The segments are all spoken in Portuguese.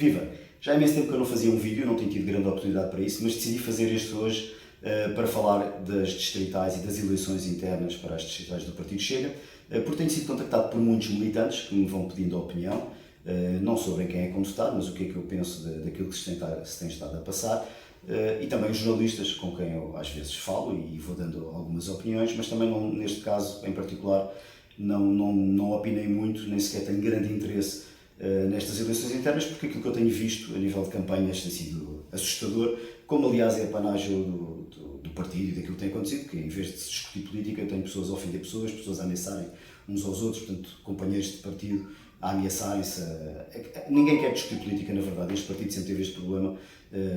Viva! Já há imenso tempo que eu não fazia um vídeo, não tenho tido grande oportunidade para isso, mas decidi fazer este hoje para falar das distritais e das eleições internas para as distritais do Partido Chega, porque tenho sido contactado por muitos militantes que me vão pedindo a opinião, não sobre quem é que vão votar, mas o que é que eu penso daquilo que se tem estado a passar, e também os jornalistas com quem eu às vezes falo e vou dando algumas opiniões, mas também não, neste caso em particular não opinei muito, nem sequer tenho grande interesse nestas eleições internas, porque aquilo que eu tenho visto a nível de campanhas tem sido assustador, como aliás é a panagem do partido e daquilo que tem acontecido, que em vez de se discutir política tem pessoas a ofender pessoas a ameaçarem uns aos outros, portanto companheiros de partido a ameaçarem-se. Ninguém quer discutir política, na verdade, este partido sempre teve este problema,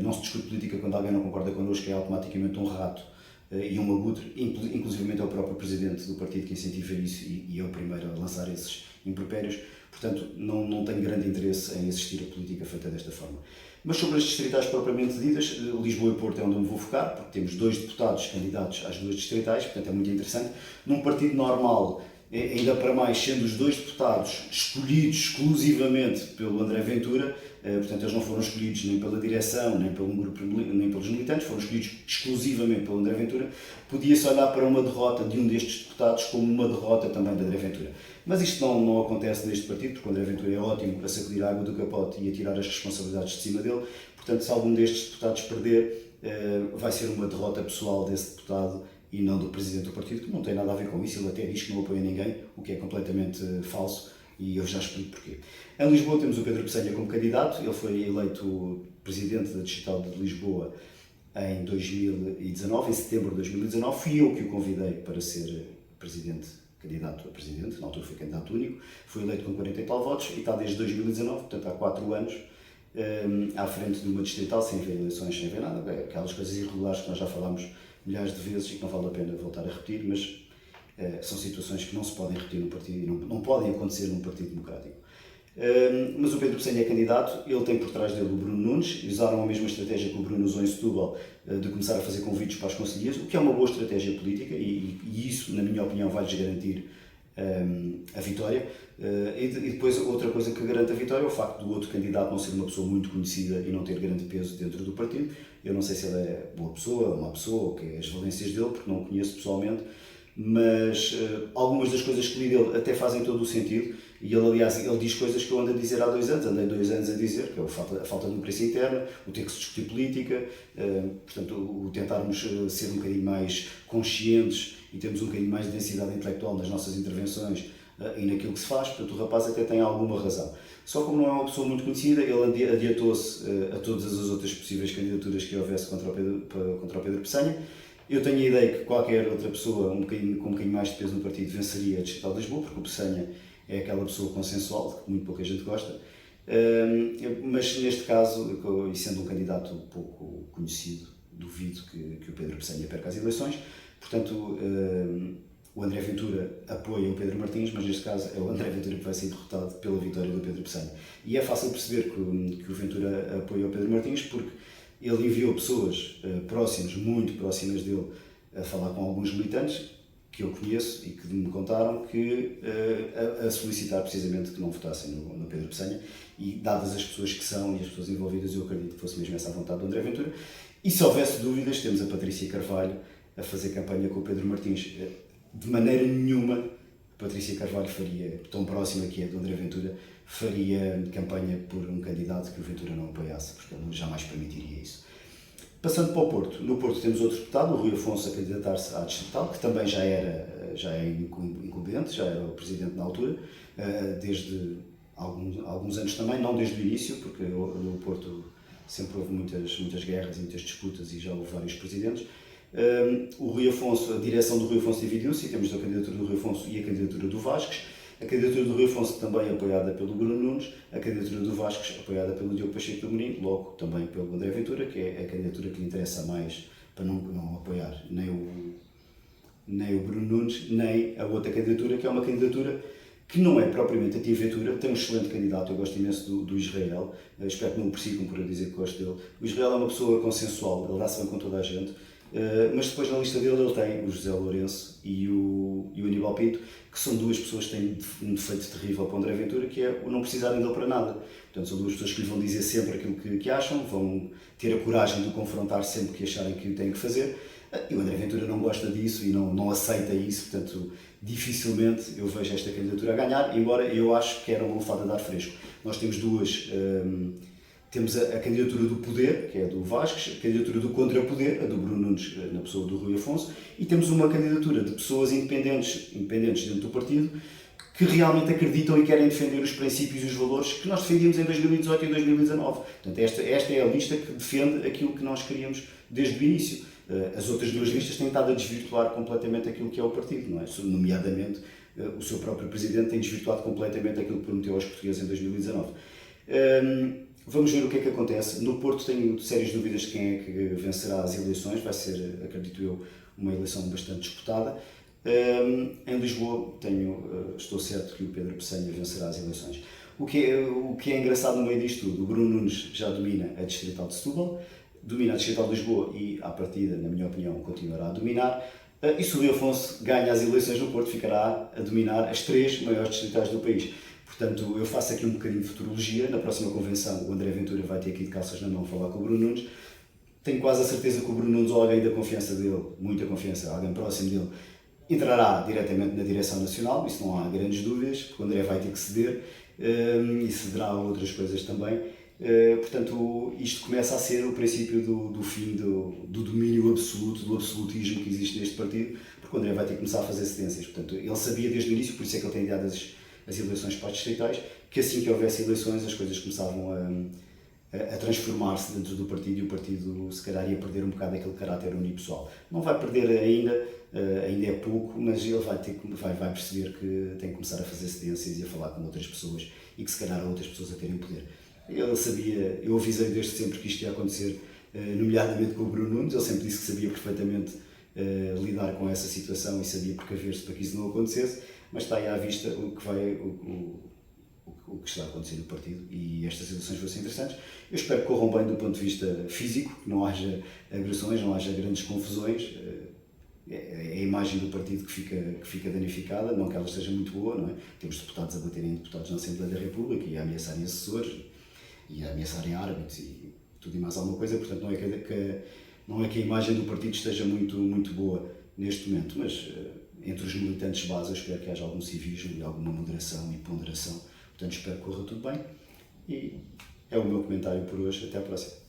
não se discute política quando alguém não concorda connosco, é automaticamente um rato e um abutre, inclusivamente é o próprio presidente do partido que incentiva isso e é o primeiro a lançar esses impropérios. Portanto, não tenho grande interesse em assistir a política feita desta forma. Mas sobre as distritais propriamente ditas, Lisboa e Porto é onde eu me vou focar, porque temos 2 deputados candidatos às 2 distritais, portanto é muito interessante. Num partido normal, ainda para mais sendo os 2 deputados escolhidos exclusivamente pelo André Ventura, portanto eles não foram escolhidos nem pela direção, nem pelo grupo, nem pelos militantes, foram escolhidos exclusivamente pelo André Ventura, podia-se olhar para uma derrota de um destes deputados como uma derrota também de André Ventura. Mas isto não acontece neste partido, porque o André Ventura é ótimo a sacudir a água do capote e a tirar as responsabilidades de cima dele, portanto se algum destes deputados perder, vai ser uma derrota pessoal desse deputado e não do presidente do partido, que não tem nada a ver com isso, ele até diz que não apoia ninguém, o que é completamente falso, e eu já explico porquê. Em Lisboa temos o Pedro Pessanha como candidato, ele foi eleito presidente da Distrital de Lisboa em 2019, em setembro de 2019, fui eu que o convidei para ser candidato a presidente, na altura foi candidato único, foi eleito com 40 e tal votos e está desde 2019, portanto há 4 anos, à frente de uma distrital, sem ver eleições, sem ver nada, aquelas coisas irregulares que nós já falámos milhares de vezes e que não vale a pena voltar a repetir, mas são situações que não se podem repetir num partido e não podem acontecer num partido democrático. Mas o Pedro Pessanha é candidato, ele tem por trás dele o Bruno Nunes, usaram a mesma estratégia que o Bruno usou em Setúbal, de começar a fazer convites para as conselheiras, o que é uma boa estratégia política e isso, na minha opinião, vai-lhes garantir a vitória. E depois outra coisa que garante a vitória é o facto do outro candidato não ser uma pessoa muito conhecida e não ter grande peso dentro do partido. Eu não sei se ele é boa pessoa, má pessoa, ou que é as valências dele, porque não o conheço pessoalmente, mas algumas das coisas que li dele até fazem todo o sentido e ele, aliás, ele diz coisas que eu ando a dizer há 2 anos, andei 2 anos a dizer, que é a falta de democracia interna, o ter que se discutir política, portanto, o tentarmos ser um bocadinho mais conscientes e termos um bocadinho mais de densidade intelectual nas nossas intervenções e naquilo que se faz, portanto o rapaz até tem alguma razão. Só como não é uma pessoa muito conhecida, ele adiantou-se a todas as outras possíveis candidaturas que houvesse contra o Pedro Pessanha. Eu tenho a ideia que qualquer outra pessoa com um bocadinho mais de peso no partido venceria a Distrital de Lisboa, porque o Pessanha é aquela pessoa consensual, que muito pouca gente gosta, mas neste caso, e sendo um candidato pouco conhecido, duvido que o Pedro Pessanha perca as eleições, portanto o André Ventura apoia o Pedro Martins, mas neste caso é o André Ventura que vai ser derrotado pela vitória do Pedro Pessanha. E é fácil perceber que o Ventura apoia o Pedro Martins porque ele enviou pessoas muito próximas dele, a falar com alguns militantes que eu conheço e que me contaram que a solicitar precisamente que não votassem no Pedro Pessanha, e dadas as pessoas que são e as pessoas envolvidas, eu acredito que fosse mesmo essa a vontade do André Ventura. E se houvesse dúvidas, temos a Patrícia Carvalho a fazer campanha com o Pedro Martins. De maneira nenhuma a Patrícia Carvalho faria, tão próxima que é do André Ventura, faria campanha por um candidato que o Ventura não apoiasse, porque ele jamais permitiria isso. Passando para o Porto, no Porto temos outro deputado, o Rui Afonso, a candidatar-se à distrital, que também já é incumbente, já era o presidente na altura, desde alguns anos também, não desde o início, porque no Porto sempre houve muitas guerras e muitas disputas e já houve vários presidentes. O Rui Afonso, a direção do Rui Afonso dividiu-se e temos a candidatura do Rui Afonso e a candidatura do Vasques. A candidatura do Rui Afonso também apoiada pelo Bruno Nunes, a candidatura do Vasques apoiada pelo Diogo Pacheco do Amorim, logo também pelo André Ventura, que é a candidatura que lhe interessa mais para não apoiar nem o Bruno Nunes, nem a outra candidatura, que é uma candidatura que não é propriamente anti-Ventura, tem um excelente candidato, eu gosto imenso do Israel, espero que não o persigam por eu dizer que gosto dele. O Israel é uma pessoa consensual, ele dá-se bem com toda a gente, Mas depois na lista dele ele tem o José Lourenço e o Aníbal Pinto, que são duas pessoas que têm um defeito terrível para o André Ventura, que é o não precisarem dele para nada. Portanto, são duas pessoas que lhe vão dizer sempre aquilo que acham, vão ter a coragem de o confrontar sempre que acharem que o têm que fazer. E o André Ventura não gosta disso e não aceita isso, portanto, dificilmente eu vejo esta candidatura a ganhar, embora eu acho que era uma lufada de ar fresco. Nós temos duas... Temos a candidatura do poder, que é a do Vasques, a candidatura do contrapoder, a do Bruno Nunes, na pessoa do Rui Afonso, e temos uma candidatura de pessoas independentes dentro do partido, que realmente acreditam e querem defender os princípios e os valores que nós defendíamos em 2018 e 2019. Portanto, esta é a lista que defende aquilo que nós queríamos desde o início. As outras duas listas têm estado a desvirtuar completamente aquilo que é o partido, não é? Nomeadamente, o seu próprio presidente tem desvirtuado completamente aquilo que prometeu aos portugueses em 2019. Vamos ver o que é que acontece. No Porto tenho sérias dúvidas de quem é que vencerá as eleições. Vai ser, acredito eu, uma eleição bastante disputada. Em Lisboa estou certo que o Pedro Pessanha vencerá as eleições. O que é engraçado no meio disto tudo, o Bruno Nunes já domina a Distrital de Setúbal, domina a Distrital de Lisboa e, à partida, na minha opinião, continuará a dominar. E se o Rui Afonso ganha as eleições no Porto, ficará a dominar as 3 maiores distritais do país. Portanto, eu faço aqui um bocadinho de futurologia. Na próxima convenção, o André Ventura vai ter aqui de calças na mão falar com o Bruno Nunes. Tenho quase a certeza que o Bruno Nunes, ou alguém da confiança dele, muita confiança, alguém próximo dele, entrará diretamente na direção nacional, isso não há grandes dúvidas, porque o André vai ter que ceder e cederá a outras coisas também. Portanto, isto começa a ser o princípio do fim do domínio absoluto, do absolutismo que existe neste partido, porque o André vai ter que começar a fazer cedências. Portanto, ele sabia desde o início, por isso é que ele tem adiado as eleições para as distritais, que assim que houvesse eleições as coisas começavam a transformar-se dentro do partido e o partido se calhar ia perder um bocado aquele caráter unipessoal. Não vai perder ainda é pouco, mas ele vai perceber que tem que começar a fazer cedências e a falar com outras pessoas e que se calhar há outras pessoas a terem poder. Ele sabia, eu avisei desde sempre que isto ia acontecer, nomeadamente com o Bruno Nunes, ele sempre disse que sabia perfeitamente lidar com essa situação e sabia precaver-se para que isso não acontecesse, mas está aí à vista o que está a acontecer no partido e estas eleições vão ser interessantes. Eu espero que corram bem do ponto de vista físico, que não haja agressões, não haja grandes confusões. É a imagem do partido que fica danificada, não que ela esteja muito boa, não é? Temos deputados a baterem em deputados na Assembleia da República e a ameaçarem assessores e a ameaçarem árbitros e tudo e mais alguma coisa, portanto não é que a imagem do partido esteja muito boa neste momento, mas entre os militantes base eu espero que haja algum civismo e alguma moderação e ponderação. Portanto, espero que corra tudo bem e é o meu comentário por hoje. Até à próxima.